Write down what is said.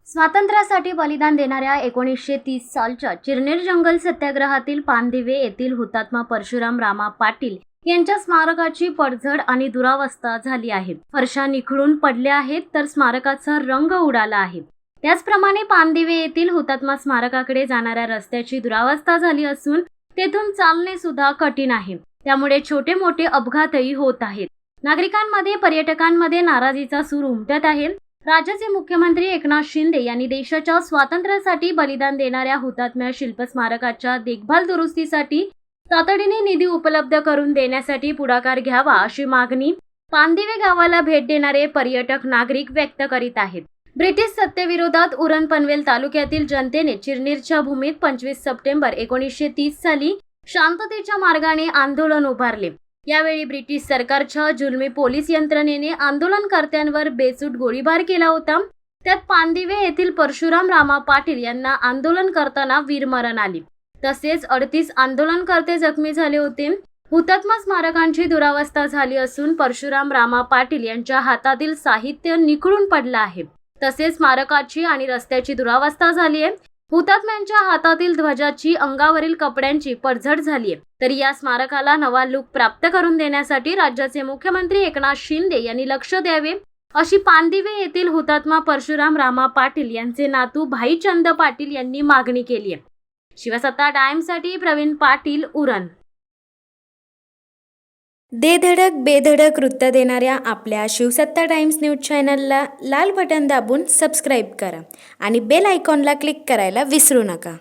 स्वातंत्र्यासाठी बलिदान देणाऱ्या 1930 सालच्या चिरनेर जंगल सत्याग्रहातील पानदिवे येथील हुतात्मा परशुराम रामा पाटील यांच्या स्मारकाची पडझड आणि दुरावस्था झाली आहे. फरशा निखळून पडल्या आहेत तर स्मारकाचा रंग उडाला आहे. त्याचप्रमाणे पानदिवे येथील हुतात्मा स्मारकाकडे जाणाऱ्या रस्त्याची दुरावस्था झाली असून तेथून चालणे सुद्धा कठीण आहे. त्यामुळे छोटे मोठे अपघातही होत आहेत. नागरिकांमध्ये पर्यटकांमध्ये नाराजीचा सूर उमटत आहे. राज्याचे मुख्यमंत्री एकनाथ शिंदे यांनी देशाच्या स्वातंत्र्यासाठी बलिदान देणाऱ्या हुतात्मा शिल्प स्मारकाच्या देखभाल दुरुस्तीसाठी तातडीने निधी उपलब्ध करून देण्यासाठी पुढाकार घ्यावा अशी मागणी पानदिवे गावाला भेट देणारे पर्यटक नागरिक व्यक्त करीत आहेत. ब्रिटिश सत्तेविरोधात उरण पनवेल तालुक्यातील जनतेने चिरनेरच्या भूमीत 25 सप्टेंबर 1930 साली शांततेच्या मार्गाने आंदोलन उभारले. यावेळी ब्रिटिश सरकारच्या जुलमी पोलीस यंत्रणेने आंदोलनकर्त्यांवर बेसूट गोळीबार केला होता. त्यात पानदिवे येथील परशुराम रामा पाटील यांना आंदोलन करताना वीरमरण आले. तसेच 38 आंदोलनकर्ते जखमी झाले होते. हुतात्मा स्मारकांची दुरावस्था झाली असून परशुराम रामा पाटील यांच्या हातातील साहित्य निखळून पडलं आहे. तसेच स्मारकाची आणि रस्त्याची दुरावस्था झाली आहे. हुतात्म्यांच्या हातातील ध्वजाची, अंगावरील कपड्यांची पडझड झाली आहे. तर या स्मारकाला नवा लूक प्राप्त करून देण्यासाठी राज्याचे मुख्यमंत्री एकनाथ शिंदे यांनी लक्ष द्यावे अशी पानदिवे येथील हुतात्मा परशुराम रामा पाटील यांचे नातू भाईचंद पाटील यांनी मागणी केली आहे. शिवसत्ता टाइम्ससाठी प्रवीण पाटील, उरण. दे धडक बेधडक वृत्त देणाऱ्या आपल्या शिवसत्ता टाइम्स न्यूज चॅनलला लाल बटन दाबून सबस्क्राईब करा आणि बेल आयकॉनला क्लिक करायला विसरू नका.